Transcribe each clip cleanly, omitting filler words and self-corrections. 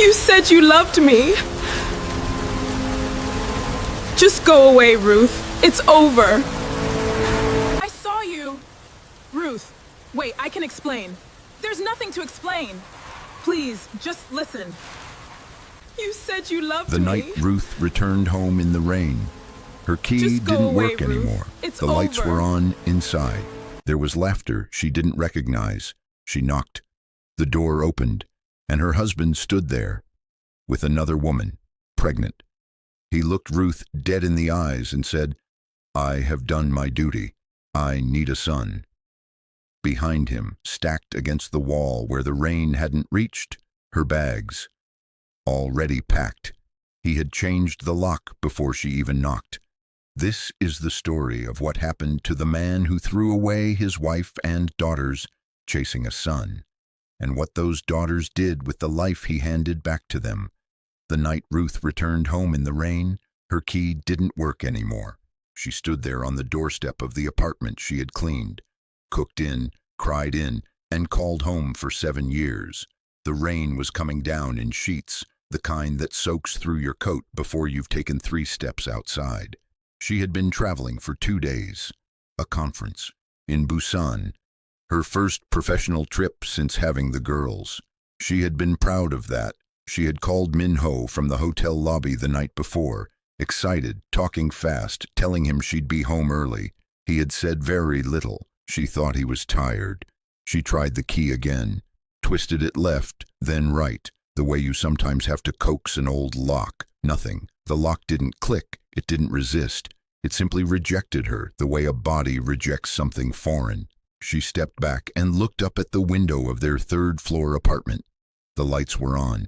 You said you loved me. Just go away, Ruth. It's over. I saw you. Ruth, wait, I can explain. There's nothing to explain. Please, just listen. You said you loved me. The night Ruth returned home in the rain. Her key Just go didn't away, work Ruth. anymore. It's The lights over. were on inside. There was laughter she didn't recognize. She knocked. The door opened, and her husband stood there with another woman, pregnant. He looked Ruth dead in the eyes and said, "I have done my duty. I need a son." Behind him, stacked against the wall where the rain hadn't reached, her bags, already packed. He had changed the lock before she even knocked. This is the story of what happened to the man who threw away his wife and daughters chasing a son, and what those daughters did with the life he handed back to them. The night Ruth returned home in the rain, her key didn't work anymore. She stood there on the doorstep of the apartment she had cleaned, cooked in, cried in, and called home for 7 years. The rain was coming down in sheets, the kind that soaks through your coat before you've taken 3 steps outside. She had been traveling for 2 days, a conference in Busan, her first professional trip since having the girls. She had been proud of that. She had called Min-ho from the hotel lobby the night before, excited, talking fast, telling him she'd be home early. He had said very little. She thought he was tired. She tried the key again, twisted it left, then right, the way you sometimes have to coax an old lock. Nothing. The lock didn't click. It didn't resist. It simply rejected her, the way a body rejects something foreign. She stepped back and looked up at the window of their 3rd-floor apartment. The lights were on.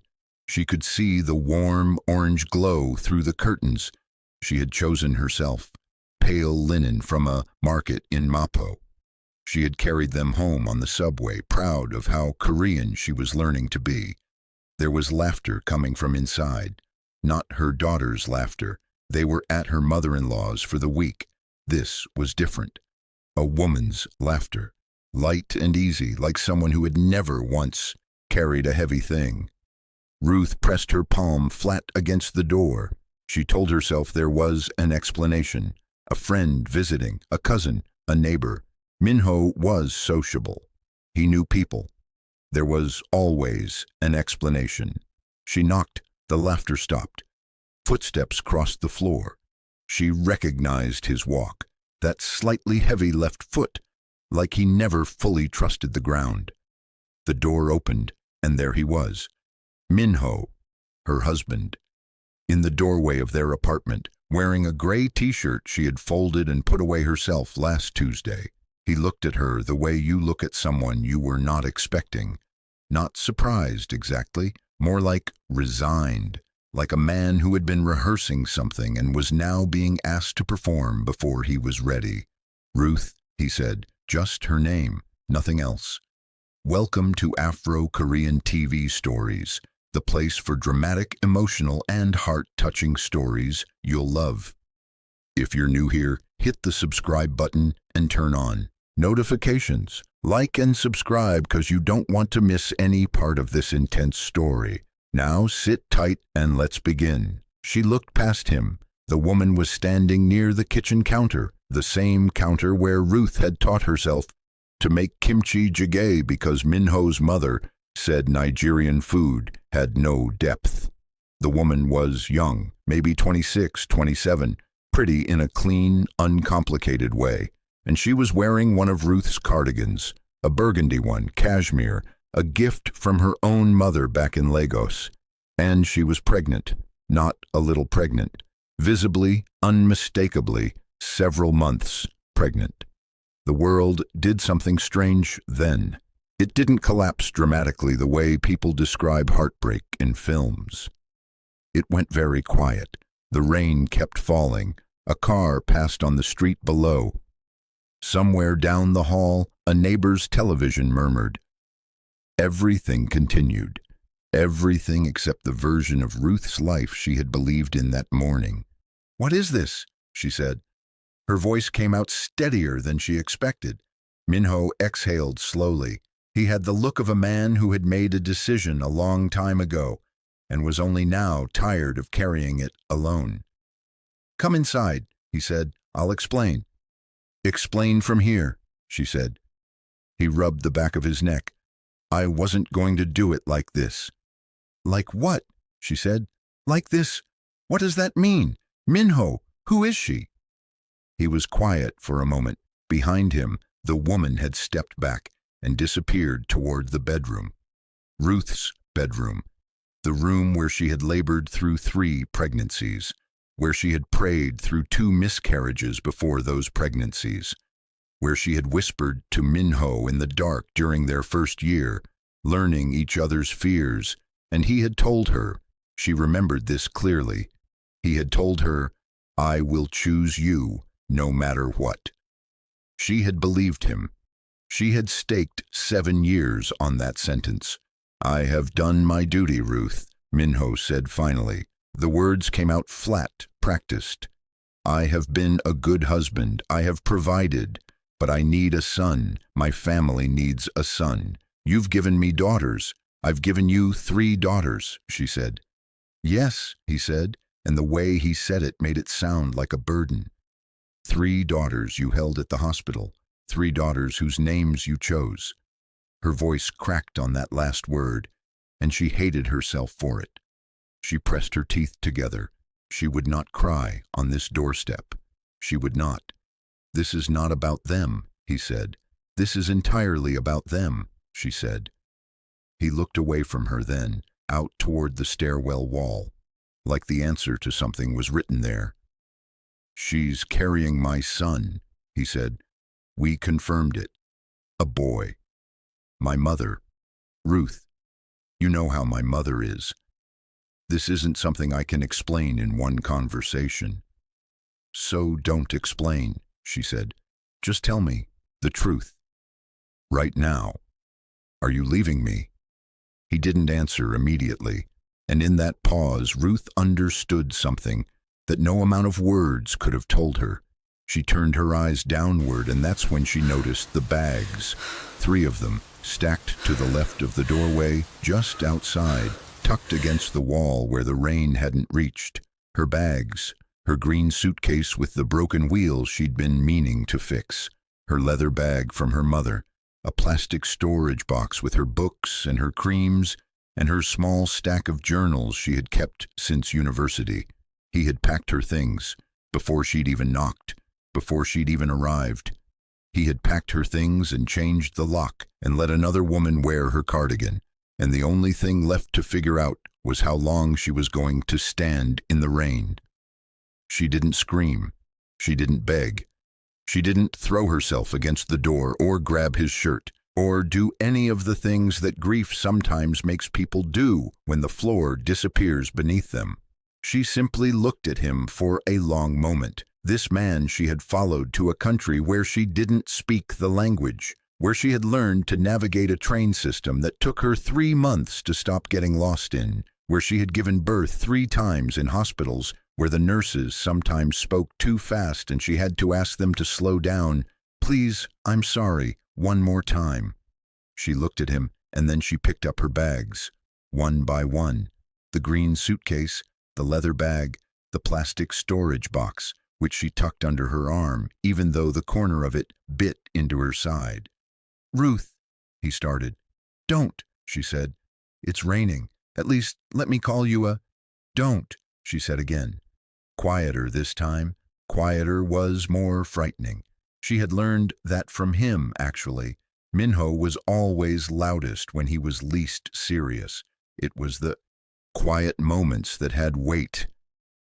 She could see the warm orange glow through the curtains. She had chosen herself, pale linen from a market in Mapo. She had carried them home on the subway, proud of how Korean she was learning to be. There was laughter coming from inside. Not her daughter's laughter. They were at her mother-in-law's for the week. This was different. A woman's laughter. Light and easy, like someone who had never once carried a heavy thing. Ruth pressed her palm flat against the door. She told herself there was an explanation. A friend visiting, a cousin, a neighbor. Min-ho was sociable. He knew people. There was always an explanation. She knocked. The laughter stopped. Footsteps crossed the floor. She recognized his walk, that slightly heavy left foot, like he never fully trusted the ground. The door opened, and there he was. Min-ho, her husband, in the doorway of their apartment, wearing a gray t-shirt she had folded and put away herself last Tuesday. He looked at her the way you look at someone you were not expecting. Not surprised exactly, more like resigned, like a man who had been rehearsing something and was now being asked to perform before he was ready. "Ruth," he said, just her name, nothing else. "Welcome to Afro-Korean TV Stories, the place for dramatic, emotional, and heart-touching stories you'll love. If you're new here, hit the subscribe button and turn on notifications. Like and subscribe because you don't want to miss any part of this intense story. Now sit tight and let's begin." She looked past him. The woman was standing near the kitchen counter, the same counter where Ruth had taught herself to make kimchi jjigae because Min-ho's mother said Nigerian food had no depth. The woman was young, maybe 26, 27, pretty in a clean, uncomplicated way, and she was wearing one of Ruth's cardigans, a burgundy one, cashmere, a gift from her own mother back in Lagos. And she was pregnant, not a little pregnant, visibly, unmistakably, several months pregnant. The world did something strange then. It didn't collapse dramatically the way people describe heartbreak in films. It went very quiet. The rain kept falling. A car passed on the street below. Somewhere down the hall, a neighbor's television murmured. Everything continued. Everything except the version of Ruth's life she had believed in that morning. "What is this?" she said. Her voice came out steadier than she expected. Min-ho exhaled slowly. He had the look of a man who had made a decision a long time ago, and was only now tired of carrying it alone. "Come inside," he said. "I'll explain." "Explain from here," she said. He rubbed the back of his neck. "I wasn't going to do it like this." "Like what?" she said. "Like this? What does that mean? Minho, who is she?" He was quiet for a moment. Behind him, the woman had stepped back and disappeared toward the bedroom. Ruth's bedroom. The room where she had labored through 3 pregnancies, where she had prayed through 2 miscarriages before those pregnancies, where she had whispered to Minho in the dark during their first year, learning each other's fears, and he had told her, she remembered this clearly, he had told her, "I will choose you no matter what." She had believed him. She had staked 7 years on that sentence. "I have done my duty, Ruth," Minho said finally. The words came out flat, practiced. "I have been a good husband. I have provided. But I need a son. My family needs a son. You've given me daughters. I've given you 3 daughters," she said. "Yes," he said, and the way he said it made it sound like a burden. 3 daughters you held at the hospital. 3 daughters whose names you chose." Her voice cracked on that last word, and she hated herself for it. She pressed her teeth together. She would not cry on this doorstep. She would not. "This is not about them," he said. "This is entirely about them," she said. He looked away from her then, out toward the stairwell wall, like the answer to something was written there. "She's carrying my son," he said. "We confirmed it. A boy. My mother. Ruth, you know how my mother is. This isn't something I can explain in one conversation." "So don't explain," she said. "Just tell me the truth. Right now. Are you leaving me?" He didn't answer immediately, and in that pause Ruth understood something that no amount of words could have told her. She turned her eyes downward, and that's when she noticed the bags, 3 of them, stacked to the left of the doorway, just outside, tucked against the wall where the rain hadn't reached. Her bags, her green suitcase with the broken wheels she'd been meaning to fix, her leather bag from her mother, a plastic storage box with her books and her creams, and her small stack of journals she had kept since university. He had packed her things, before she'd even knocked, before she'd even arrived. He had packed her things and changed the lock and let another woman wear her cardigan, and the only thing left to figure out was how long she was going to stand in the rain. She didn't scream. She didn't beg. She didn't throw herself against the door or grab his shirt or do any of the things that grief sometimes makes people do when the floor disappears beneath them. She simply looked at him for a long moment. This man she had followed to a country where she didn't speak the language, where she had learned to navigate a train system that took her 3 months to stop getting lost in, where she had given birth 3 times in hospitals where the nurses sometimes spoke too fast and she had to ask them to slow down. "Please, I'm sorry, one more time." She looked at him, and then she picked up her bags, one by one. The green suitcase, the leather bag, the plastic storage box, which she tucked under her arm, even though the corner of it bit into her side. "Ruth," he started. "Don't," she said. "It's raining. At least, let me call you a—" "Don't," she said again. Quieter this time. Quieter was more frightening. She had learned that from him, actually. Minho was always loudest when he was least serious. It was the quiet moments that had weight.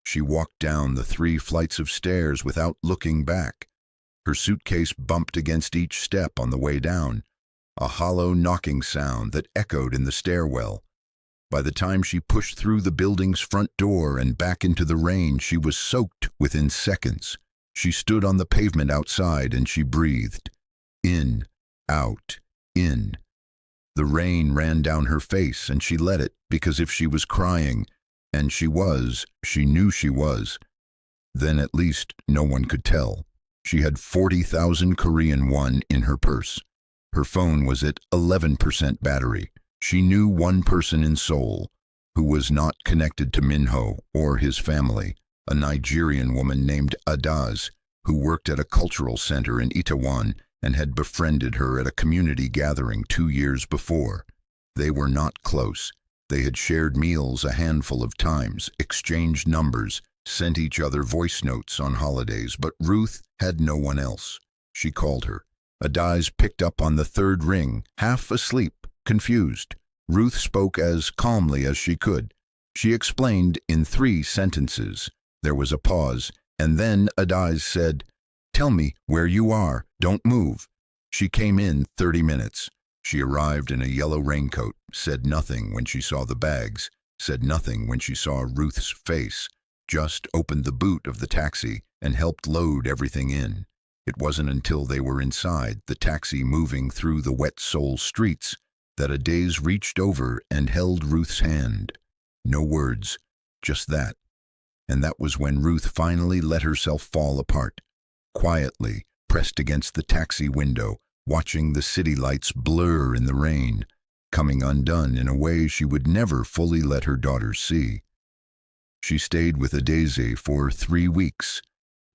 She walked down the 3 flights of stairs without looking back. Her suitcase bumped against each step on the way down, a hollow knocking sound that echoed in the stairwell. By the time she pushed through the building's front door and back into the rain, she was soaked within seconds. She stood on the pavement outside and she breathed. In, out, in. The rain ran down her face and she let it, because if she was crying, and she was, she knew she was, then at least no one could tell. She had 40,000 Korean won in her purse. Her phone was at 11% battery. She knew one person in Seoul who was not connected to Minho or his family, a Nigerian woman named Adaz, who worked at a cultural center in Itaewon and had befriended her at a community gathering 2 years before. They were not close. They had shared meals a handful of times, exchanged numbers, sent each other voice notes on holidays, but Ruth had no one else. She called her. Adaz picked up on the third ring, half asleep, confused. Ruth spoke as calmly as she could. She explained in 3 sentences. There was a pause, and then Adaz said, "Tell me where you are. Don't move." She came in 30 minutes. She arrived in a yellow raincoat, said nothing when she saw the bags, said nothing when she saw Ruth's face, just opened the boot of the taxi and helped load everything in. It wasn't until they were inside, the taxi moving through the wet Seoul streets, that Adaz reached over and held Ruth's hand. No words, just that. And that was when Ruth finally let herself fall apart, quietly pressed against the taxi window, watching the city lights blur in the rain, coming undone in a way she would never fully let her daughters see. She stayed with Adaz for 3 weeks.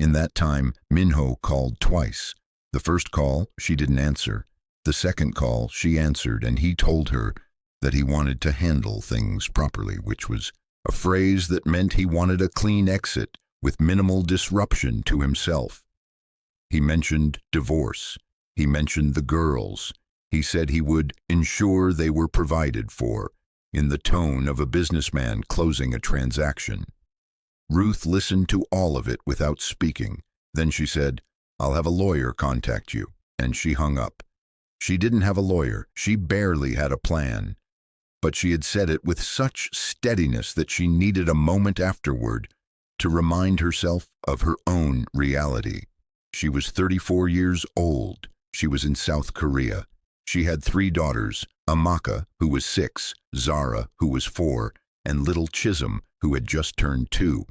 In that time, Minho called twice. The first call, she didn't answer. The second call, she answered, and he told her that he wanted to handle things properly, which was a phrase that meant he wanted a clean exit with minimal disruption to himself. He mentioned divorce. He mentioned the girls. He said he would ensure they were provided for, in the tone of a businessman closing a transaction. Ruth listened to all of it without speaking. Then she said, "I'll have a lawyer contact you," and she hung up. She didn't have a lawyer. She barely had a plan. But she had said it with such steadiness that she needed a moment afterward to remind herself of her own reality. She was 34 years old. She was in South Korea. She had 3 daughters, Amaka, who was 6, Zara, who was 4, and little Chisholm, who had just turned 2.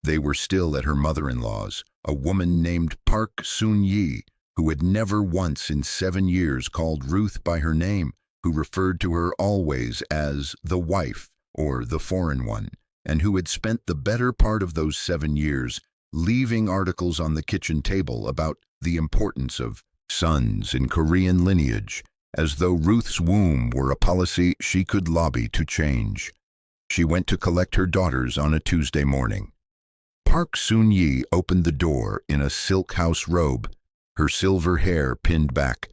They were still at her mother-in-law's, a woman named Park Soon-yi, who had never once in 7 years called Ruth by her name, who referred to her always as the wife or the foreign one, and who had spent the better part of those 7 years leaving articles on the kitchen table about the importance of sons in Korean lineage, as though Ruth's womb were a policy she could lobby to change. She went to collect her daughters on a Tuesday morning. Park Soon-yi opened the door in a silk house robe, her silver hair pinned back,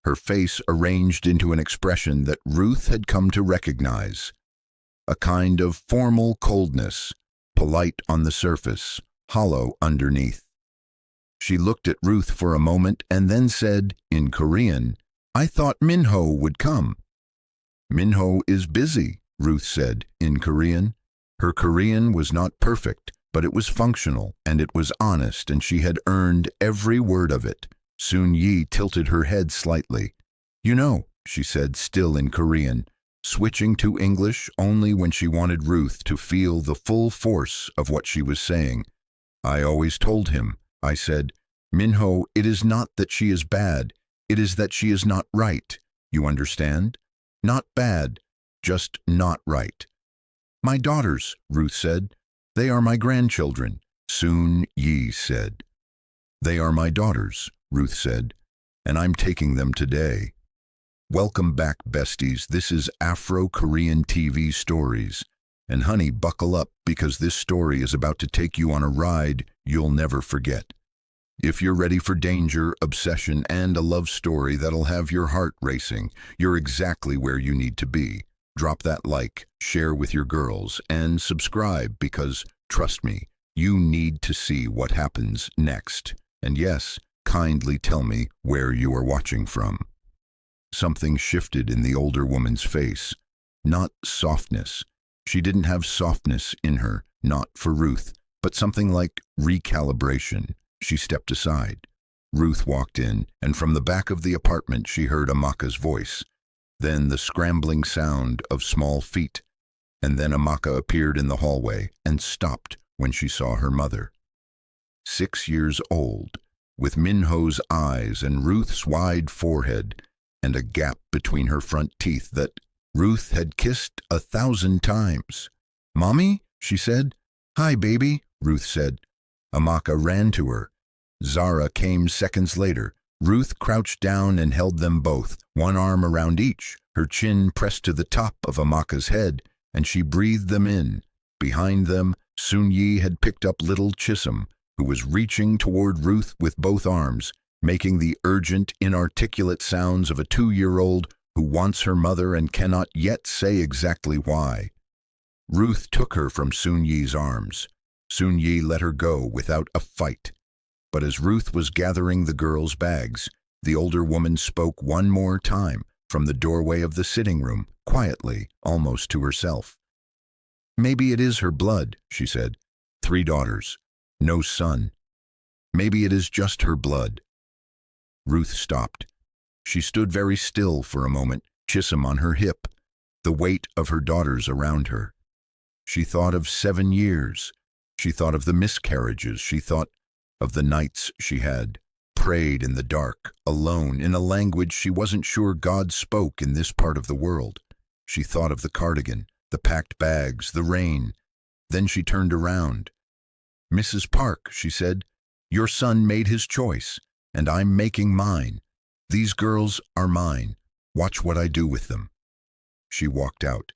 her face arranged into an expression that Ruth had come to recognize. A kind of formal coldness, polite on the surface, hollow underneath. She looked at Ruth for a moment and then said, in Korean, "I thought Minho would come." "Minho is busy," Ruth said, in Korean. Her Korean was not perfect, but it was functional, and it was honest, and she had earned every word of it. Soon-yi tilted her head slightly. "You know," she said, still in Korean, switching to English only when she wanted Ruth to feel the full force of what she was saying. "I always told him, I said, Minho, it is not that she is bad, it is that she is not right. You understand? Not bad, just not right." "My daughters," Ruth said. "They are my grandchildren," Soon-yi said. "They are my daughters," Ruth said, "and I'm taking them today." Welcome back, besties. This is Afro-Korean TV Stories. And honey, buckle up, because this story is about to take you on a ride you'll never forget. If you're ready for danger, obsession, and a love story that'll have your heart racing, you're exactly where you need to be. Drop that like, share with your girls, and subscribe because, trust me, you need to see what happens next. And yes, kindly tell me where you are watching from. Something shifted in the older woman's face. Not softness. She didn't have softness in her, not for Ruth, but something like recalibration. She stepped aside. Ruth walked in, and from the back of the apartment she heard Amaka's voice. Then the scrambling sound of small feet. And then Amaka appeared in the hallway and stopped when she saw her mother. 6 years old, with Minho's eyes and Ruth's wide forehead, and a gap between her front teeth that Ruth had kissed 1,000 times. "Mommy?" she said. "Hi, baby," Ruth said. Amaka ran to her. Zara came seconds later. Ruth crouched down and held them both, one arm around each, her chin pressed to the top of Amaka's head, and she breathed them in. Behind them, Sun-Yi had picked up little Chisholm, who was reaching toward Ruth with both arms, making the urgent, inarticulate sounds of a 2-year-old who wants her mother and cannot yet say exactly why. Ruth took her from Sun-Yi's arms. Sun-Yi let her go without a fight. But as Ruth was gathering the girls' bags, the older woman spoke one more time from the doorway of the sitting room, quietly, almost to herself. "Maybe it is her blood," she said. 3 daughters, no son. Maybe it is just her blood. Ruth stopped. She stood very still for a moment, Chisholm on her hip, the weight of her daughters around her. She thought of 7 years. She thought of the miscarriages. She thought of the nights she had prayed in the dark, alone, in a language she wasn't sure God spoke in this part of the world. She thought of the cardigan, the packed bags, the rain. Then she turned around. "Mrs. Park," she said, "your son made his choice, and I'm making mine. These girls are mine. Watch what I do with them." She walked out.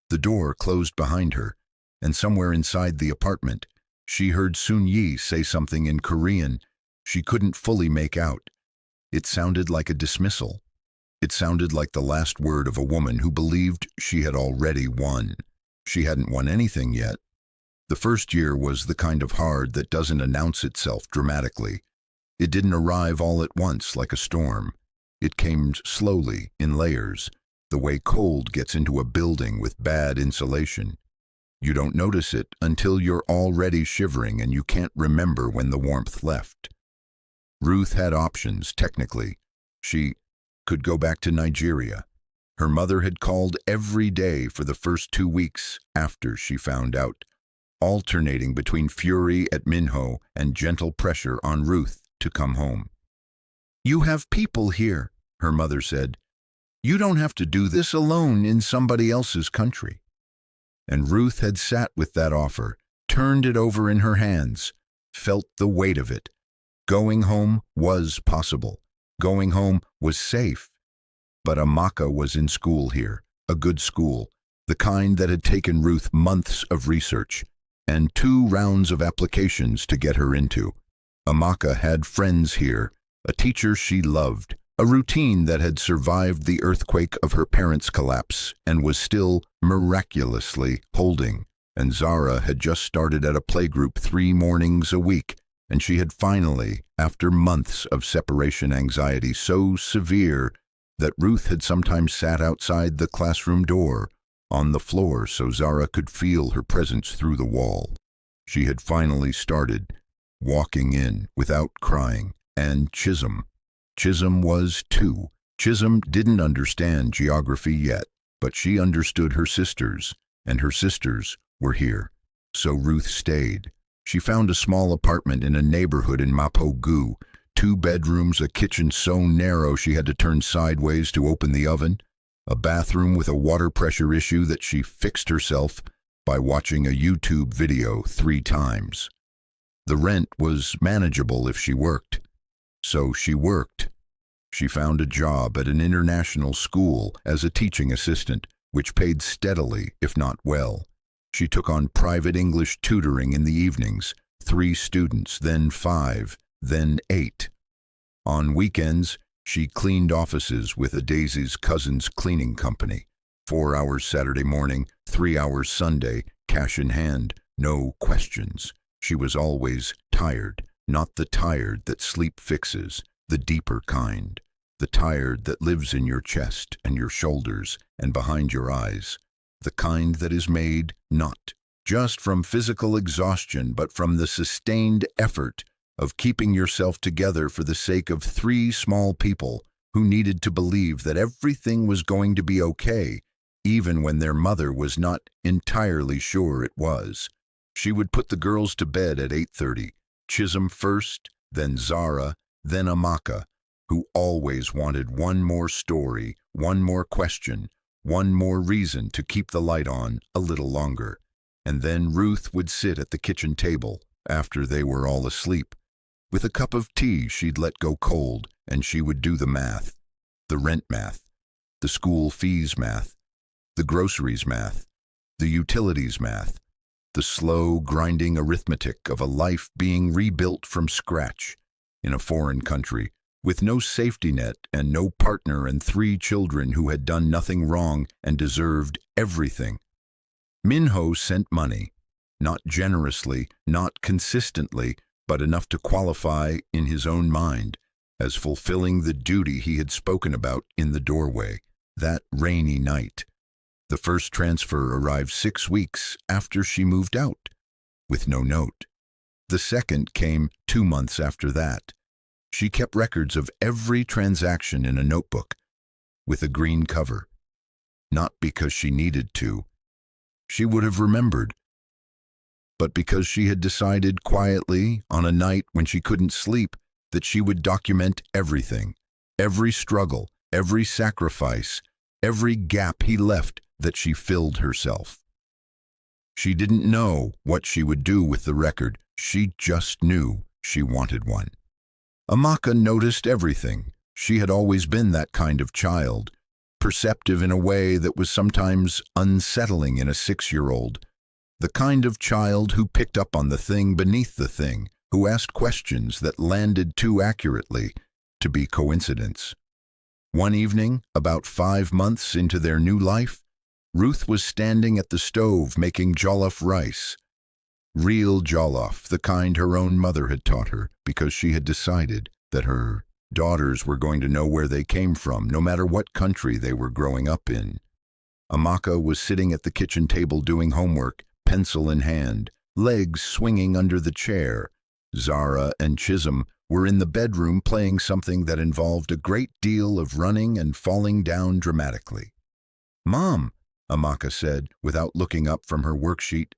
The door closed behind her, and somewhere inside the apartment, she heard Sun-Yi say something in Korean she couldn't fully make out. It sounded like a dismissal. It sounded like the last word of a woman who believed she had already won. She hadn't won anything yet. The first year was the kind of hard that doesn't announce itself dramatically. It didn't arrive all at once like a storm. It came slowly, in layers, the way cold gets into a building with bad insulation. You don't notice it until you're already shivering and you can't remember when the warmth left. Ruth had options, technically. She could go back to Nigeria. Her mother had called every day for the first 2 weeks after she found out, alternating between fury at Minho and gentle pressure on Ruth to come home. "You have people here," her mother said. "You don't have to do this alone in somebody else's country." And Ruth had sat with that offer, turned it over in her hands, felt the weight of it. Going home was possible. Going home was safe. But Amaka was in school here, a good school, the kind that had taken Ruth months of research and 2 rounds of applications to get her into. Amaka had friends here, a teacher she loved, a routine that had survived the earthquake of her parents' collapse and was still miraculously holding. And Zara had just started at a playgroup 3 mornings a week, and she had finally, after months of separation anxiety so severe that Ruth had sometimes sat outside the classroom door, on the floor so Zara could feel her presence through the wall. She had finally started walking in without crying, and Chisholm was too. Chisholm didn't understand geography yet, but she understood her sisters, and her sisters were here. So Ruth stayed. She found a small apartment in a neighborhood in Mapo-gu, 2 bedrooms, a kitchen so narrow she had to turn sideways to open the oven, a bathroom with a water pressure issue that she fixed herself by watching a YouTube video 3 times. The rent was manageable if she worked. So she worked. She found a job at an international school as a teaching assistant, which paid steadily, if not well. She took on private English tutoring in the evenings, 3 students, then 5, then 8. On weekends, she cleaned offices with a Daisy's cousin's cleaning company. 4 hours Saturday morning, 3 hours Sunday, cash in hand, no questions. She was always tired, not the tired that sleep fixes, the deeper kind, the tired that lives in your chest and your shoulders and behind your eyes, the kind that is made not just from physical exhaustion but from the sustained effort of keeping yourself together for the sake of 3 small people who needed to believe that everything was going to be okay, even when their mother was not entirely sure it was. She would put the girls to bed at 8:30, Chisholm first, then Zara, then Amaka, who always wanted one more story, one more question, one more reason to keep the light on a little longer. And then Ruth would sit at the kitchen table, after they were all asleep. With a cup of tea she'd let go cold, and she would do the math. The rent math, the school fees math, the groceries math, the utilities math, the slow, grinding arithmetic of a life being rebuilt from scratch in a foreign country, with no safety net and no partner and 3 children who had done nothing wrong and deserved everything. Minho sent money, not generously, not consistently, but enough to qualify in his own mind as fulfilling the duty he had spoken about in the doorway that rainy night. The first transfer arrived 6 weeks after she moved out, with no note. The second came 2 months after that. She kept records of every transaction in a notebook, with a green cover. Not because she needed to. She would have remembered. But because she had decided quietly, on a night when she couldn't sleep, that she would document everything, every struggle, every sacrifice, every gap he left, that she filled herself. She didn't know what she would do with the record. She just knew she wanted one. Amaka noticed everything. She had always been that kind of child, perceptive in a way that was sometimes unsettling in a 6-year-old. The kind of child who picked up on the thing beneath the thing, who asked questions that landed too accurately to be coincidence. One evening, about 5 months into their new life, Ruth was standing at the stove making jollof rice. Real jollof, the kind her own mother had taught her, because she had decided that her daughters were going to know where they came from, no matter what country they were growing up in. Amaka was sitting at the kitchen table doing homework, pencil in hand, legs swinging under the chair. Zara and Chisholm were in the bedroom playing something that involved a great deal of running and falling down dramatically. "Mom," Amaka said, without looking up from her worksheet.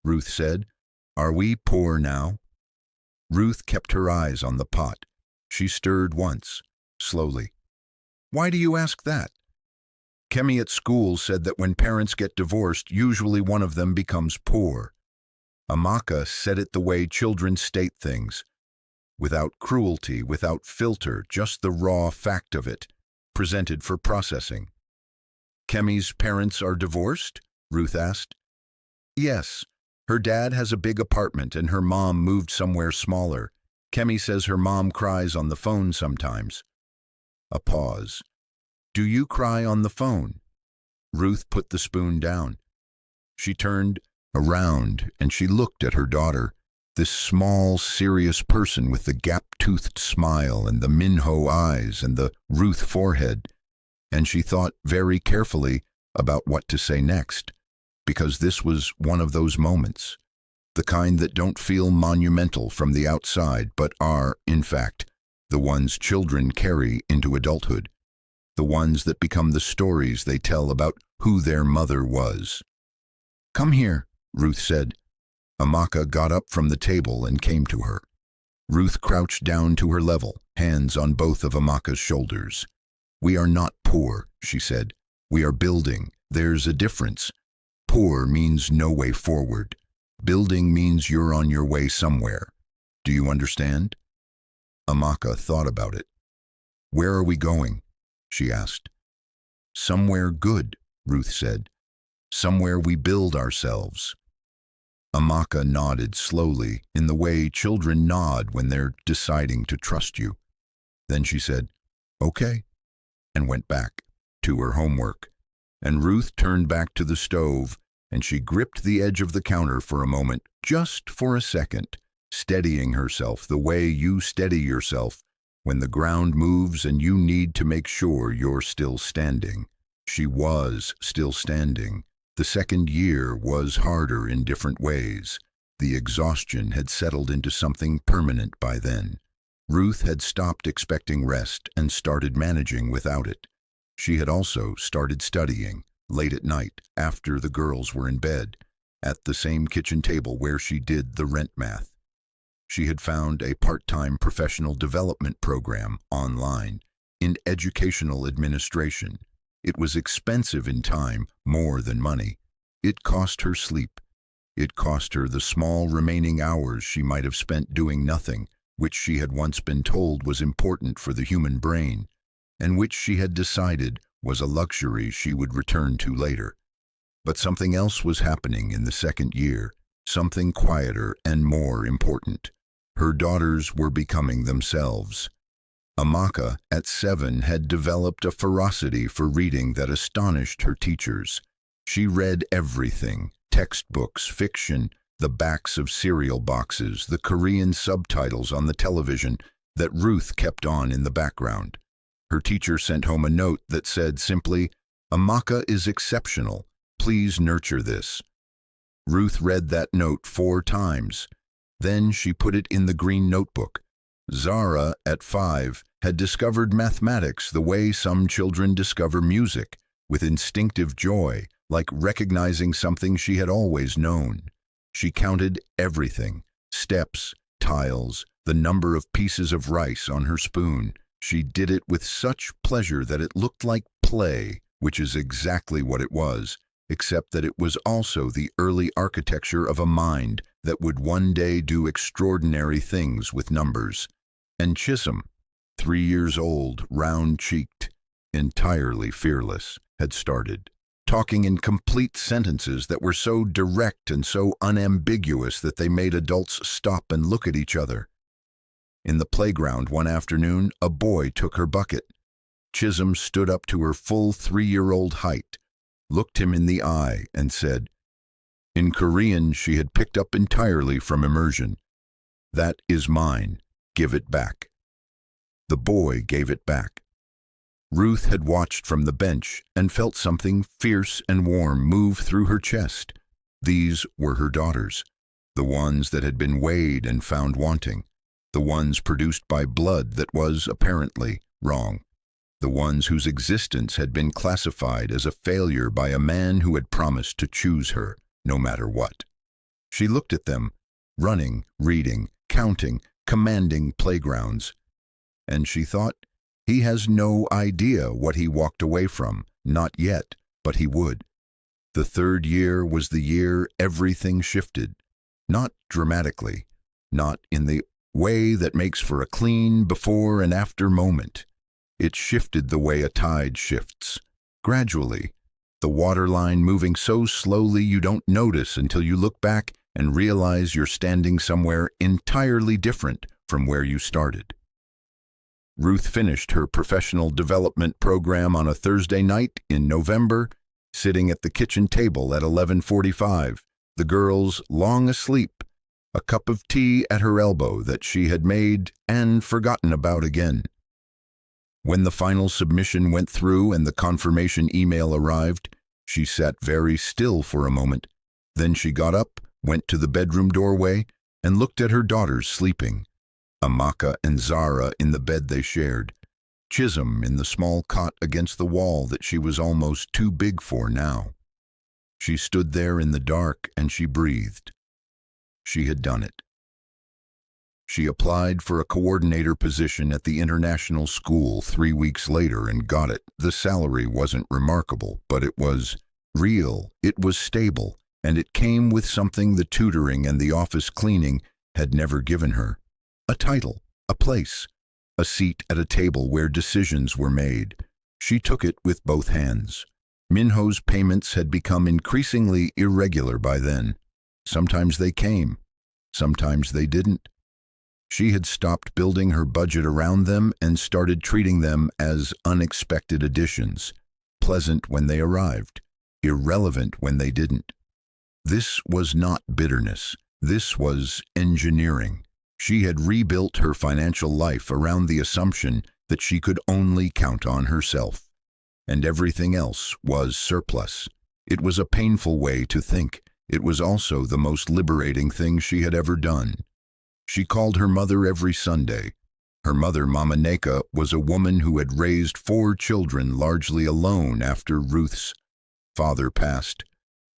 Ruth said. "Are we poor now?" Ruth kept her eyes on the pot. She stirred once, slowly. "Why do you ask that?" "Kemi at school said that when parents get divorced, usually one of them becomes poor." Amaka said it the way children state things, without cruelty, without filter, just the raw fact of it, presented for processing. "Kemi's parents are divorced?" Ruth asked. "Yes. Her dad has a big apartment and her mom moved somewhere smaller. Kemi says her mom cries on the phone sometimes." A pause. "Do you cry on the phone?" Ruth put the spoon down. She turned around and she looked at her daughter, this small, serious person with the gap-toothed smile and the Minho eyes and the Ruth forehead, and she thought very carefully about what to say next, because this was one of those moments, the kind that don't feel monumental from the outside but are, in fact, the ones children carry into adulthood, the ones that become the stories they tell about who their mother was. "Come here," Ruth said. Amaka got up from the table and came to her. Ruth crouched down to her level, hands on both of Amaka's shoulders. "We are not poor," she said. "We are building. There's a difference. Poor means no way forward. Building means you're on your way somewhere. Do you understand?" Amaka thought about it. "Where are we going?" she asked. "Somewhere good," Ruth said. "Somewhere we build ourselves." Amaka nodded slowly, in the way children nod when they're deciding to trust you. Then she said, "Okay," and went back to her homework. And Ruth turned back to the stove, and she gripped the edge of the counter for a moment, just for a second, steadying herself the way you steady yourself when the ground moves and you need to make sure you're still standing. She was still standing. The second year was harder in different ways. The exhaustion had settled into something permanent by then. Ruth had stopped expecting rest and started managing without it. She had also started studying, late at night, after the girls were in bed, at the same kitchen table where she did the rent math. She had found a part-time professional development program online in educational administration. It was expensive in time, more than money. It cost her sleep. It cost her the small remaining hours she might have spent doing nothing, which she had once been told was important for the human brain, and which she had decided was a luxury she would return to later. But something else was happening in the second year, something quieter and more important. Her daughters were becoming themselves. Amaka, at 7, had developed a ferocity for reading that astonished her teachers. She read everything: textbooks, fiction, the backs of cereal boxes, the Korean subtitles on the television that Ruth kept on in the background. Her teacher sent home a note that said simply, "Amaka is exceptional. Please nurture this." Ruth read that note 4 times. Then she put it in the green notebook. Zara, at 5, had discovered mathematics the way some children discover music, with instinctive joy, like recognizing something she had always known. She counted everything: steps, tiles, the number of pieces of rice on her spoon. She did it with such pleasure that it looked like play, which is exactly what it was, except that it was also the early architecture of a mind that would one day do extraordinary things with numbers. And Chisholm, 3 years old, round-cheeked, entirely fearless, had started, talking in complete sentences that were so direct and so unambiguous that they made adults stop and look at each other. In the playground one afternoon, a boy took her bucket. Chisholm stood up to her full 3-year-old height, looked him in the eye, and said, in Korean she had picked up entirely from immersion, "That is mine. Give it back." The boy gave it back. Ruth had watched from the bench and felt something fierce and warm move through her chest. These were her daughters, the ones that had been weighed and found wanting, the ones produced by blood that was, apparently, wrong, the ones whose existence had been classified as a failure by a man who had promised to choose her, no matter what. She looked at them, running, reading, counting, commanding playgrounds, and she thought, he has no idea what he walked away from, not yet, but he would. The 3rd year was the year everything shifted, not dramatically, not in the way that makes for a clean before and after moment. It shifted the way a tide shifts, gradually, the waterline moving so slowly you don't notice until you look back and realize you're standing somewhere entirely different from where you started. Ruth finished her professional development program on a Thursday night in November, sitting at the kitchen table at 11:45, the girls long asleep, a cup of tea at her elbow that she had made and forgotten about again. When the final submission went through and the confirmation email arrived, she sat very still for a moment. Then she got up, went to the bedroom doorway, and looked at her daughters sleeping. Amaka and Zara in the bed they shared, Chisholm in the small cot against the wall that she was almost too big for now. She stood there in the dark and she breathed. She had done it. She applied for a coordinator position at the international school 3 weeks later and got it. The salary wasn't remarkable, but it was real, it was stable, and it came with something the tutoring and the office cleaning had never given her. A title, a place, a seat at a table where decisions were made. She took it with both hands. Minho's payments had become increasingly irregular by then. Sometimes they came, sometimes they didn't. She had stopped building her budget around them and started treating them as unexpected additions, pleasant when they arrived, irrelevant when they didn't. This was not bitterness. This was engineering. She had rebuilt her financial life around the assumption that she could only count on herself, and everything else was surplus. It was a painful way to think. It was also the most liberating thing she had ever done. She called her mother every Sunday. Her mother, Mama Neka, was a woman who had raised 4 children largely alone after Ruth's father passed,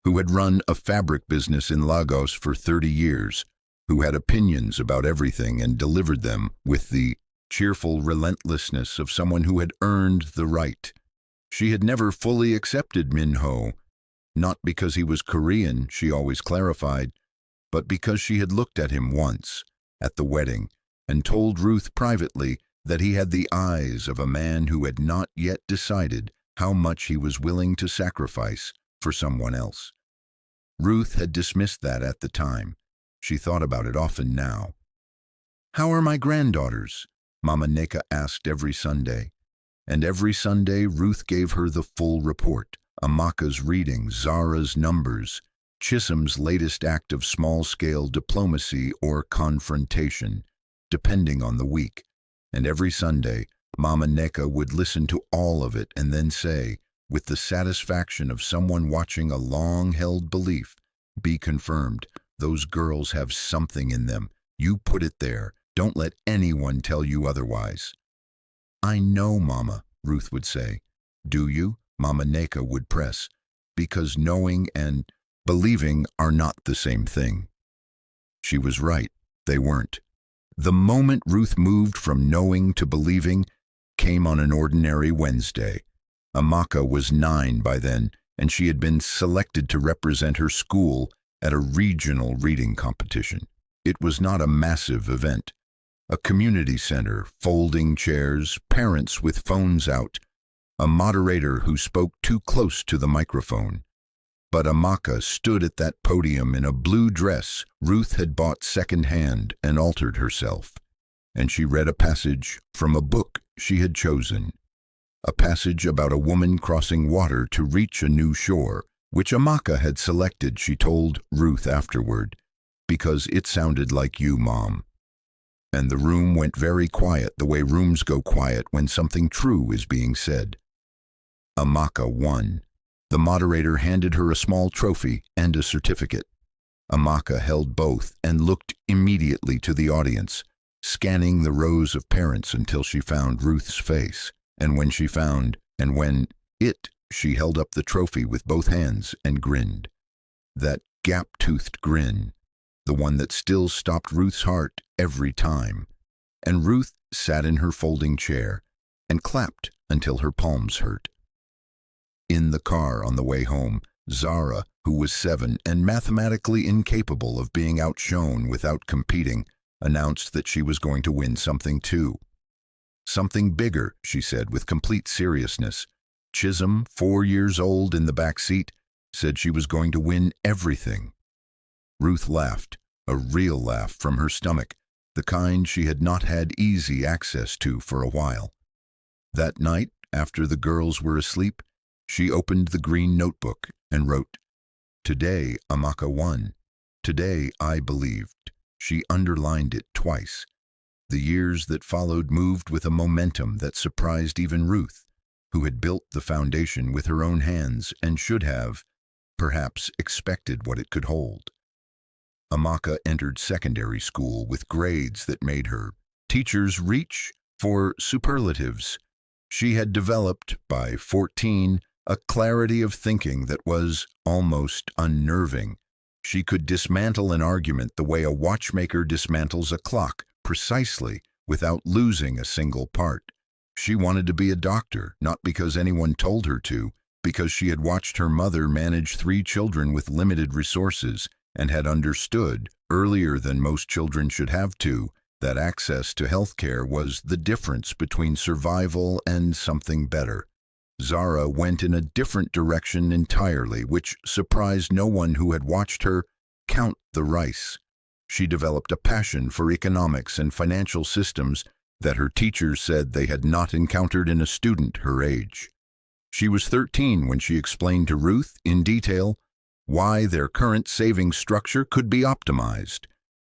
who had run a fabric business in Lagos for 30 years, who had opinions about everything and delivered them with the cheerful relentlessness of someone who had earned the right. She had never fully accepted Min-ho, not because he was Korean, she always clarified, but because she had looked at him once, at the wedding, and told Ruth privately that he had the eyes of a man who had not yet decided how much he was willing to sacrifice for someone else. Ruth had dismissed that at the time. She thought about it often now. "How are my granddaughters?" Mama Neka asked every Sunday. And every Sunday Ruth gave her the full report. Amaka's reading, Zara's numbers, Chisholm's latest act of small-scale diplomacy or confrontation, depending on the week. And every Sunday, Mama Neka would listen to all of it and then say, with the satisfaction of someone watching a long-held belief be confirmed, "Those girls have something in them. You put it there. Don't let anyone tell you otherwise." "I know, Mama," Ruth would say. "Do you?" Mama Neka would press, because knowing and believing are not the same thing. She was right. They weren't. The moment Ruth moved from knowing to believing came on an ordinary Wednesday. Amaka was 9 by then, and she had been selected to represent her school at a regional reading competition. It was not a massive event. A community center, folding chairs, parents with phones out, a moderator who spoke too close to the microphone. But Amaka stood at that podium in a blue dress Ruth had bought second-hand and altered herself. And she read a passage from a book she had chosen. A passage about a woman crossing water to reach a new shore, which Amaka had selected, she told Ruth afterward, because it sounded like you, Mom. And the room went very quiet, the way rooms go quiet when something true is being said. Amaka won. The moderator handed her a small trophy and a certificate. Amaka held both and looked immediately to the audience, scanning the rows of parents until she found Ruth's face. And when she held up the trophy with both hands and grinned. That gap-toothed grin, the one that still stopped Ruth's heart every time. And Ruth sat in her folding chair and clapped until her palms hurt. In the car on the way home, Zara, who was 7 and mathematically incapable of being outshone without competing, announced that she was going to win something too. "Something bigger," she said with complete seriousness. Chisholm, 4 years old in the back seat, said she was going to win everything. Ruth laughed, a real laugh from her stomach, the kind she had not had easy access to for a while. That night, after the girls were asleep, she opened the green notebook and wrote, "Today, Amaka won. Today, I believed." She underlined it twice. The years that followed moved with a momentum that surprised even Ruth, who had built the foundation with her own hands and should have, perhaps, expected what it could hold. Amaka entered secondary school with grades that made her teachers reach for superlatives. She had developed, by 14, a clarity of thinking that was almost unnerving. She could dismantle an argument the way a watchmaker dismantles a clock, precisely, without losing a single part. She wanted to be a doctor, not because anyone told her to, because she had watched her mother manage 3 children with limited resources and had understood, earlier than most children should have to, that access to health care was the difference between survival and something better. Zara went in a different direction entirely, which surprised no one who had watched her count the rice. She developed a passion for economics and financial systems that her teachers said they had not encountered in a student her age. She was 13 when she explained to Ruth, in detail, why their current savings structure could be optimized,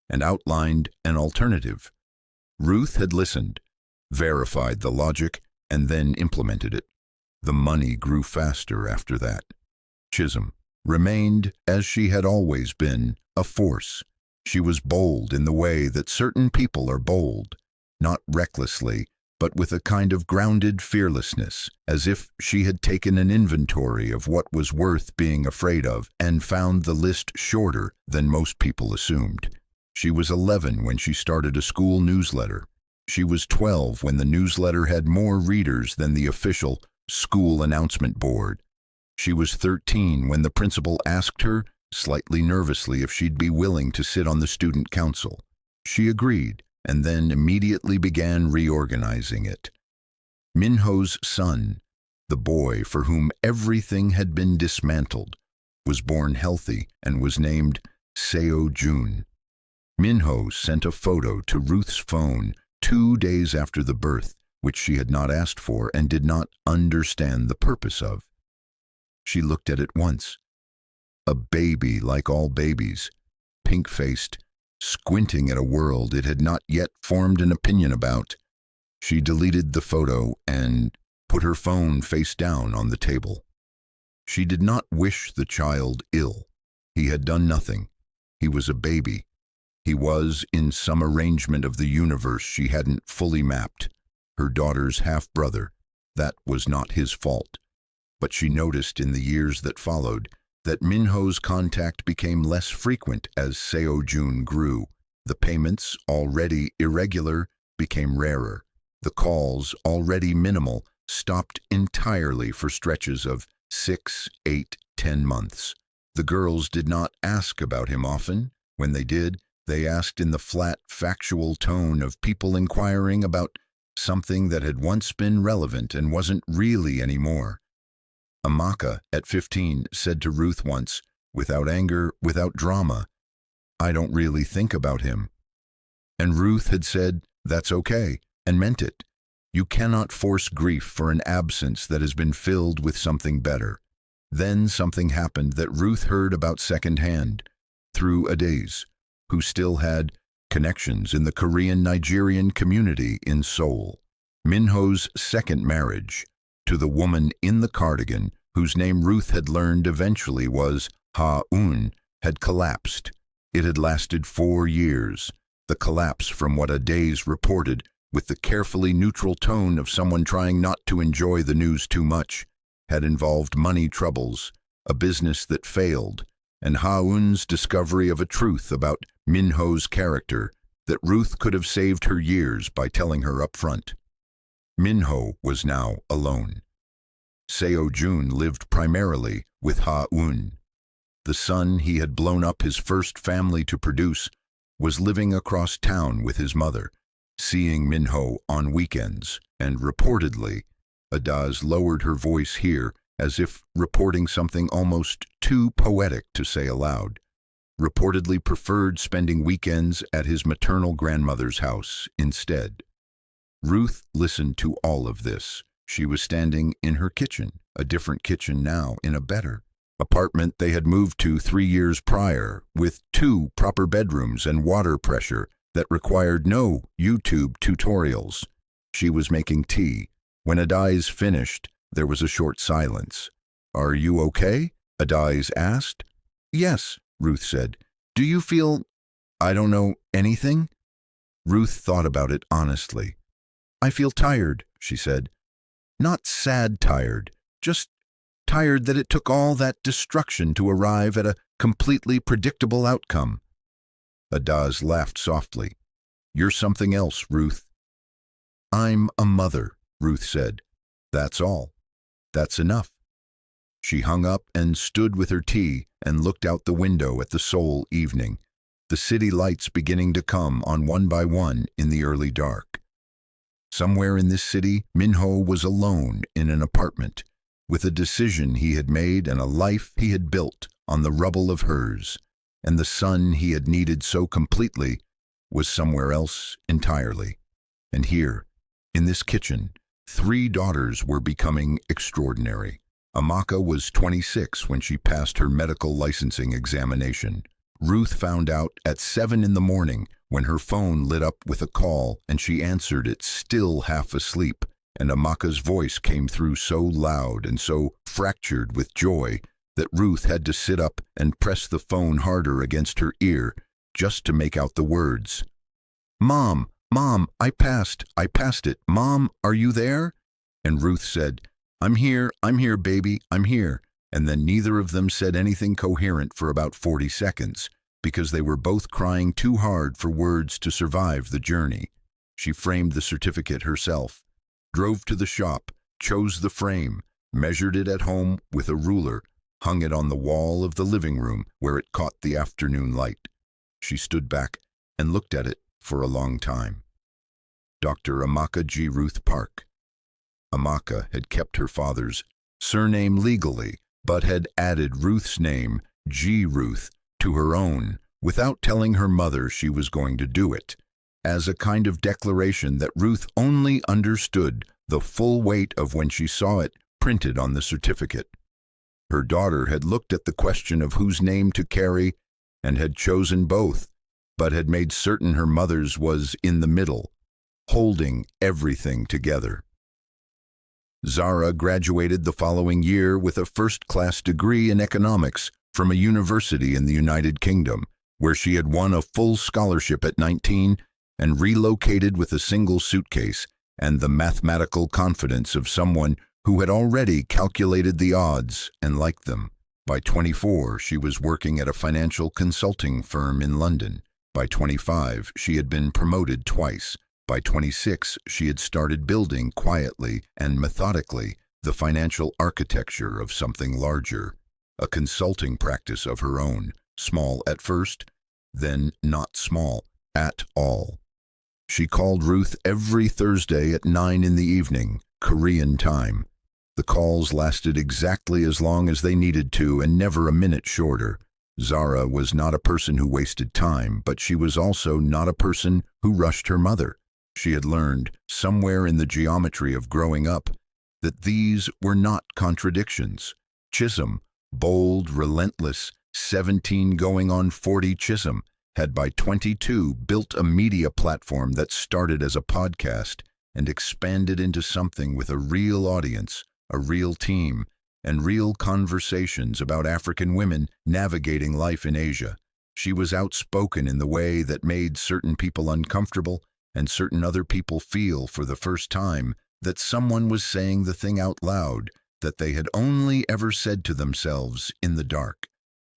and outlined an alternative. Ruth had listened, verified the logic, and then implemented it. The money grew faster after that. Chisholm remained, as she had always been, a force. She was bold in the way that certain people are bold, not recklessly, but with a kind of grounded fearlessness, as if she had taken an inventory of what was worth being afraid of and found the list shorter than most people assumed. She was 11 when she started a school newsletter. She was 12 when the newsletter had more readers than the official school announcement board. She was 13 when the principal asked her, slightly nervously, if she'd be willing to sit on the student council. She agreed, and then immediately began reorganizing it. Minho's son, the boy for whom everything had been dismantled, was born healthy and was named Seo-jun. Minho sent a photo to Ruth's phone 2 days after the birth, which she had not asked for and did not understand the purpose of. She looked at it once. A baby like all babies, pink-faced, squinting at a world it had not yet formed an opinion about. She deleted the photo and put her phone face down on the table. She did not wish the child ill. He had done nothing. He was a baby. He was in some arrangement of the universe she hadn't fully mapped. Her daughter's half-brother. That was not his fault. But she noticed in the years that followed that Minho's contact became less frequent as Seo-jun grew. The payments, already irregular, became rarer. The calls, already minimal, stopped entirely for stretches of 6, 8, 10 months. The girls did not ask about him often. When they did, they asked in the flat, factual tone of people inquiring about something that had once been relevant and wasn't really anymore. Amaka, at 15, said to Ruth once, without anger, without drama, "I don't really think about him." And Ruth had said, "That's okay," and meant it. You cannot force grief for an absence that has been filled with something better. Then something happened that Ruth heard about secondhand, through Ades, who still had connections in the Korean-Nigerian community in Seoul. Minho's second marriage, to the woman in the cardigan, whose name Ruth had learned eventually was Ha-un, had collapsed. It had lasted 4 years. The collapse, from what Ades reported, with the carefully neutral tone of someone trying not to enjoy the news too much, had involved money troubles, a business that failed, and Ha-un's discovery of a truth about Minho's character that Ruth could have saved her years by telling her up front. Minho was now alone. Seo-jun lived primarily with Ha-un. The son he had blown up his first family to produce was living across town with his mother, seeing Minho on weekends, and reportedly, Ades lowered her voice here as if reporting something almost too poetic to say aloud, reportedly preferred spending weekends at his maternal grandmother's house instead. Ruth listened to all of this. She was standing in her kitchen, a different kitchen now, in a better apartment they had moved to 3 years prior, with 2 proper bedrooms and water pressure that required no YouTube tutorials. She was making tea. When Ades finished, there was a short silence. "Are you okay?" Ades asked. "Yes," Ruth said. "Do you feel, I don't know, anything?" Ruth thought about it honestly. "I feel tired," she said. "Not sad tired, just tired that it took all that destruction to arrive at a completely predictable outcome." Ades laughed softly. "You're something else, Ruth." "I'm a mother," Ruth said. "That's all. That's enough." She hung up and stood with her tea and looked out the window at the Seoul evening, the city lights beginning to come on one by one in the early dark. Somewhere in this city, Minho was alone in an apartment, with a decision he had made and a life he had built on the rubble of hers, and the son he had needed so completely was somewhere else entirely. And here, in this kitchen, 3 daughters were becoming extraordinary. Amaka was 26 when she passed her medical licensing examination. Ruth found out at 7 in the morning when her phone lit up with a call and she answered it still half asleep, and Amaka's voice came through so loud and so fractured with joy that Ruth had to sit up and press the phone harder against her ear just to make out the words. "Mom, Mom, I passed it. Mom, are you there?" And Ruth said, I'm here, baby, I'm here." And then neither of them said anything coherent for about 40 seconds, because they were both crying too hard for words to survive the journey. She framed the certificate herself, drove to the shop, chose the frame, measured it at home with a ruler, hung it on the wall of the living room where it caught the afternoon light. She stood back and looked at it for a long time. Dr. Amaka G. Ruth Park. Amaka had kept her father's surname legally, but had added Ruth's name, G. Ruth, to her own without telling her mother she was going to do it, as a kind of declaration that Ruth only understood the full weight of when she saw it printed on the certificate. Her daughter had looked at the question of whose name to carry and had chosen both, but had made certain her mother's was in the middle, holding everything together. Zara graduated the following year with a first-class degree in economics from a university in the United Kingdom, where she had won a full scholarship at 19 and relocated with a single suitcase and the mathematical confidence of someone who had already calculated the odds and liked them. By 24, she was working at a financial consulting firm in London. By 25, she had been promoted twice. By 26, she had started building quietly and methodically the financial architecture of something larger, a consulting practice of her own, small at first, then not small at all. She called Ruth every Thursday at 9 in the evening, Korean time. The calls lasted exactly as long as they needed to and never a minute shorter. Zara was not a person who wasted time, but she was also not a person who rushed her mother. She had learned, somewhere in the geometry of growing up, that these were not contradictions. Chisholm, bold, relentless, 17 going on 40 Chisholm, had by 22 built a media platform that started as a podcast and expanded into something with a real audience, a real team, and real conversations about African women navigating life in Asia. She was outspoken in the way that made certain people uncomfortable and certain other people feel for the first time that someone was saying the thing out loud that they had only ever said to themselves in the dark.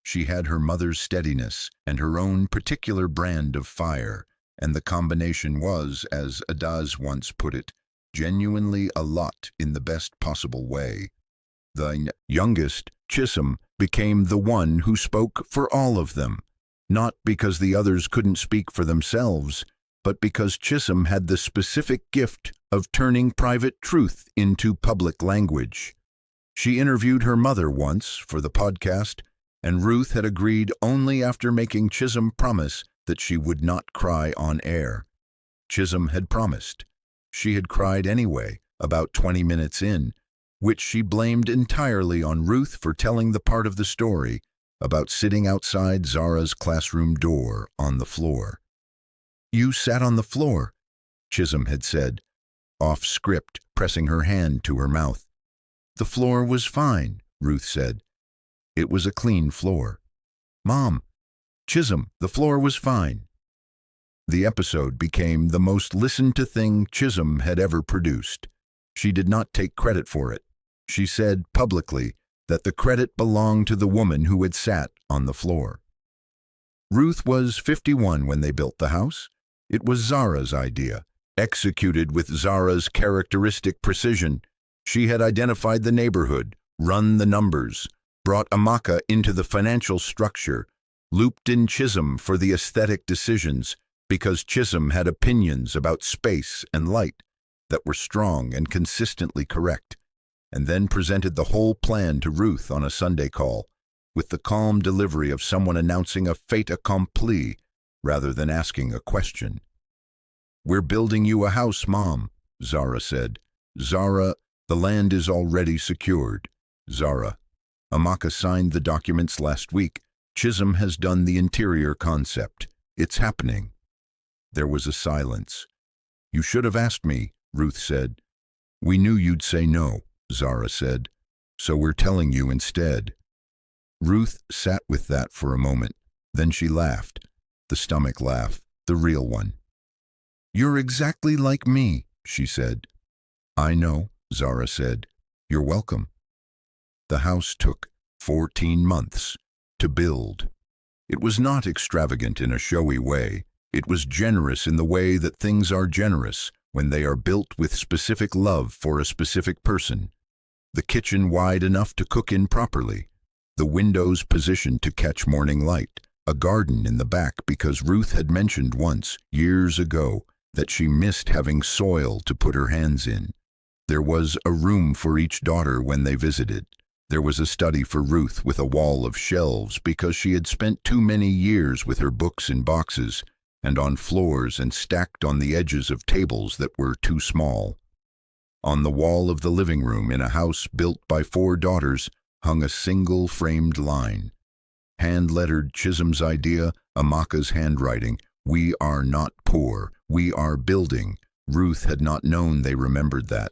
She had her mother's steadiness and her own particular brand of fire, and the combination was, as Adaz once put it, genuinely a lot in the best possible way. The youngest, Chisholm, became the one who spoke for all of them, not because the others couldn't speak for themselves, but because Chisholm had the specific gift of turning private truth into public language. She interviewed her mother once for the podcast, and Ruth had agreed only after making Chisholm promise that she would not cry on air. Chisholm had promised. She had cried anyway, about 20 minutes in, which she blamed entirely on Ruth for telling the part of the story about sitting outside Zara's classroom door on the floor. "You sat on the floor," Chisholm had said, off script, pressing her hand to her mouth. "The floor was fine," Ruth said. "It was a clean floor." "Mom, Chisholm, the floor was fine." The episode became the most listened-to thing Chisholm had ever produced. She did not take credit for it. She said publicly that the credit belonged to the woman who had sat on the floor. Ruth was 51 when they built the house. It was Zara's idea, executed with Zara's characteristic precision. She had identified the neighborhood, run the numbers, brought Amaka into the financial structure, looped in Chisholm for the aesthetic decisions, because Chisholm had opinions about space and light that were strong and consistently correct, and then presented the whole plan to Ruth on a Sunday call, with the calm delivery of someone announcing a fait accompli rather than asking a question. "We're building you a house, Mom," Zara said. "Zara, the land is already secured." Zara: "Amaka signed the documents last week. Chisholm has done the interior concept. It's happening." There was a silence. "You should have asked me," Ruth said. "We knew you'd say no," Zara said, "so we're telling you instead." Ruth sat with that for a moment. Then she laughed, the stomach laugh, the real one. "You're exactly like me," she said. "I know," Zara said. "You're welcome." The house took 14 months to build. It was not extravagant in a showy way. It was generous in the way that things are generous when they are built with specific love for a specific person. The kitchen wide enough to cook in properly, the windows positioned to catch morning light, a garden in the back because Ruth had mentioned once, years ago, that she missed having soil to put her hands in. There was a room for each daughter when they visited. There was a study for Ruth with a wall of shelves because she had spent too many years with her books in boxes and on floors and stacked on the edges of tables that were too small. On the wall of the living room in a house built by 4 daughters hung a single framed line. Hand-lettered Chisholm's idea, Amaka's handwriting, "We are not poor, we are building." Ruth had not known they remembered that.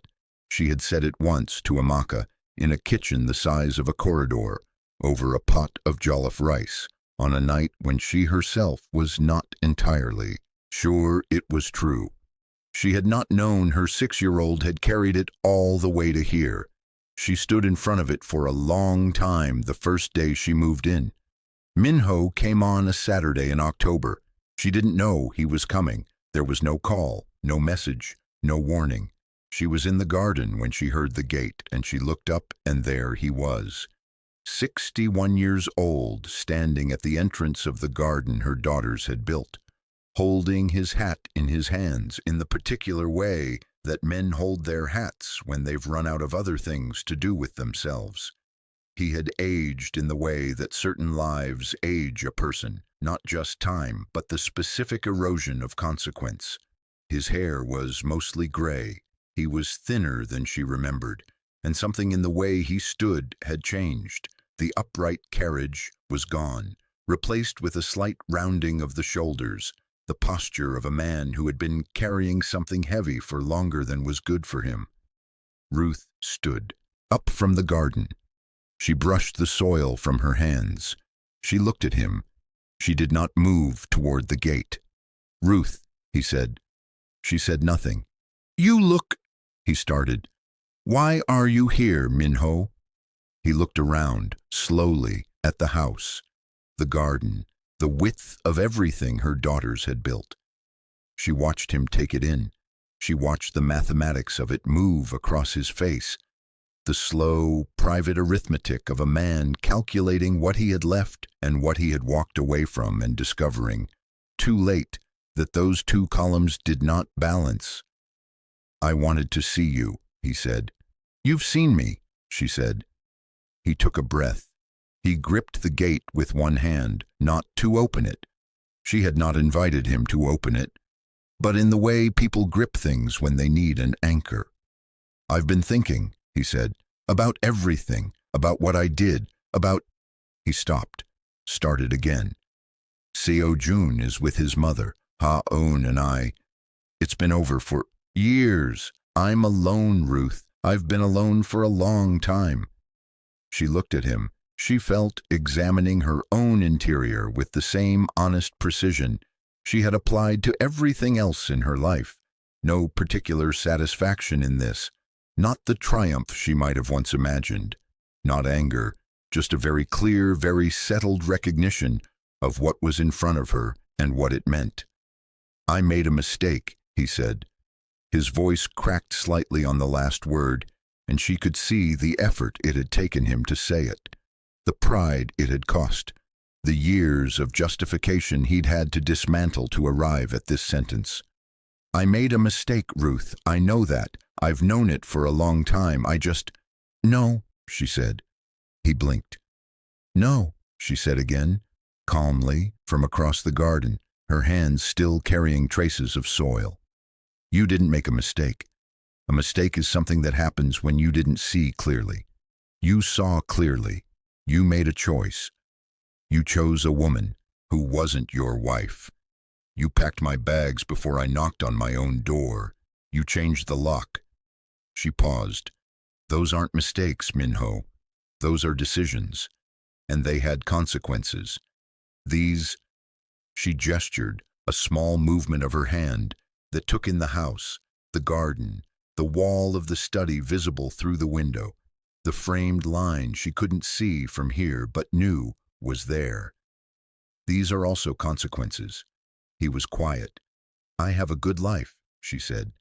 She had said it once to Amaka, in a kitchen the size of a corridor, over a pot of jollof rice, on a night when she herself was not entirely sure it was true. She had not known her 6-year-old had carried it all the way to here. She stood in front of it for a long time the first day she moved in. Minho came on a Saturday in October. She didn't know he was coming. There was no call, no message, no warning. She was in the garden when she heard the gate, and she looked up, and there he was. 61 years old, standing at the entrance of the garden her daughters had built, holding his hat in his hands in the particular way that men hold their hats when they've run out of other things to do with themselves. He had aged in the way that certain lives age a person, not just time, but the specific erosion of consequence. His hair was mostly gray. He was thinner than she remembered, and something in the way he stood had changed. The upright carriage was gone, replaced with a slight rounding of the shoulders, the posture of a man who had been carrying something heavy for longer than was good for him. Ruth stood, up from the garden. She brushed the soil from her hands. She looked at him. She did not move toward the gate. "Ruth," he said. She said nothing. "You look," he started. "Why are you here, Minho?" He looked around, slowly, at the house, the garden, the width of everything her daughters had built. She watched him take it in. She watched the mathematics of it move across his face, the slow, private arithmetic of a man calculating what he had left and what he had walked away from and discovering, too late, that those 2 columns did not balance. "I wanted to see you," he said. "You've seen me," she said. He took a breath. He gripped the gate with one hand, not to open it. She had not invited him to open it, but in the way people grip things when they need an anchor. "I've been thinking," he said, "about everything, about what I did, about—" He stopped, started again. "Seo Jun is with his mother, Ha-on and I. It's been over for years. I'm alone, Ruth. I've been alone for a long time." She looked at him. She felt examining her own interior with the same honest precision she had applied to everything else in her life. No particular satisfaction in this, not the triumph she might have once imagined, not anger, just a very clear, very settled recognition of what was in front of her and what it meant. "I made a mistake," he said. His voice cracked slightly on the last word, and she could see the effort it had taken him to say it, the pride it had cost, the years of justification he'd had to dismantle to arrive at this sentence. "I made a mistake, Ruth. I know that. I've known it for a long time. I just—" "No," she said. He blinked. "No," she said again, calmly, from across the garden, her hands still carrying traces of soil. "You didn't make a mistake. A mistake is something that happens when you didn't see clearly. You saw clearly. You made a choice. You chose a woman who wasn't your wife. You packed my bags before I knocked on my own door. You changed the lock." She paused. "Those aren't mistakes, Minho. Those are decisions. And they had consequences. These—" She gestured, a small movement of her hand that took in the house, the garden, the wall of the study visible through the window, the framed line she couldn't see from here but knew was there. "These are also consequences." He was quiet. "I have a good life," she said.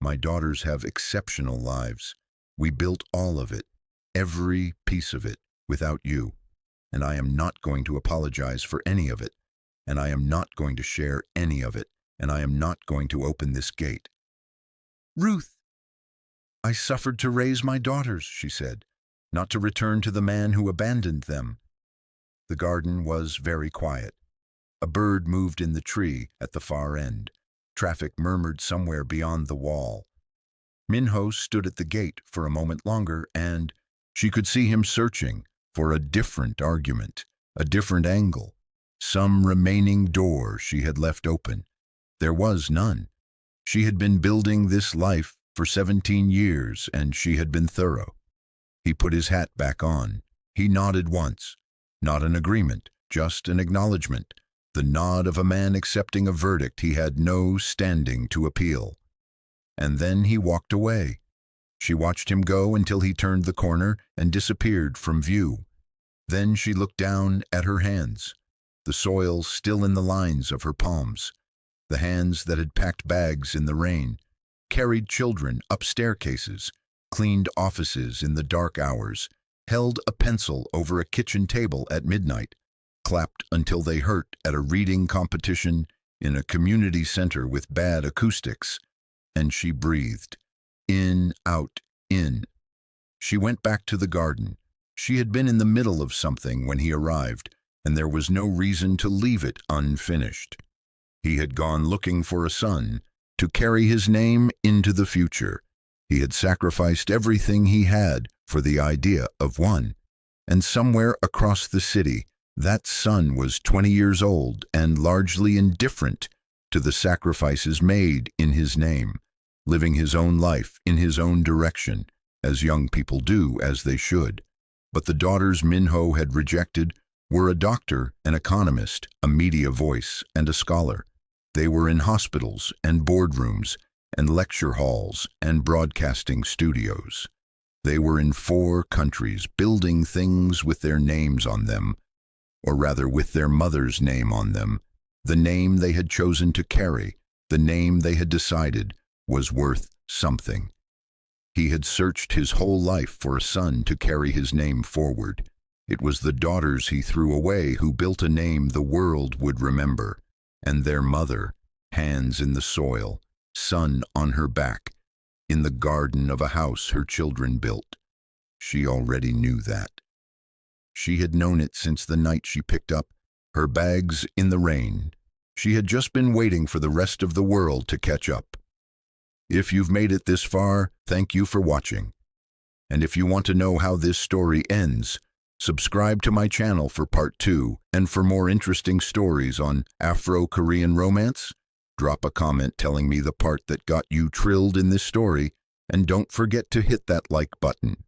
My daughters have exceptional lives. We built all of it, every piece of it, without you. And I am not going to apologize for any of it. And I am not going to share any of it. And I am not going to open this gate. Ruth, I suffered to raise my daughters, she said, not to return to the man who abandoned them. The garden was very quiet. A bird moved in the tree at the far end. Traffic murmured somewhere beyond the wall. Minho stood at the gate for a moment longer, and she could see him searching for a different argument, a different angle, some remaining door she had left open. There was none. She had been building this life for 17 years, and she had been thorough. He put his hat back on. He nodded once. Not an agreement, just an acknowledgement. The nod of a man accepting a verdict he had no standing to appeal. And then he walked away. She watched him go until he turned the corner and disappeared from view. Then she looked down at her hands, the soil still in the lines of her palms, the hands that had packed bags in the rain, carried children up staircases, cleaned offices in the dark hours, held a pencil over a kitchen table at midnight, clapped until they hurt at a reading competition in a community center with bad acoustics, and she breathed. In, out, in. She went back to the garden. She had been in the middle of something when he arrived, and there was no reason to leave it unfinished. He had gone looking for a son to carry his name into the future. He had sacrificed everything he had for the idea of one. And somewhere across the city, that son was 20 years old and largely indifferent to the sacrifices made in his name, living his own life in his own direction, as young people do, as they should. But the daughters Minho had rejected were a doctor, an economist, a media voice, and a scholar. They were in hospitals and boardrooms and lecture halls and broadcasting studios. They were in 4 countries, building things with their names on them, or rather with their mother's name on them, the name they had chosen to carry, the name they had decided was worth something. He had searched his whole life for a son to carry his name forward. It was the daughters he threw away who built a name the world would remember, and their mother, hands in the soil, son on her back, in the garden of a house her children built. She already knew that. She had known it since the night she picked up her bags in the rain. She had just been waiting for the rest of the world to catch up. If you've made it this far, thank you for watching. And if you want to know how this story ends, subscribe to my channel for part 2, and for more interesting stories on Afro-Korean romance, drop a comment telling me the part that got you thrilled in this story, and don't forget to hit that like button.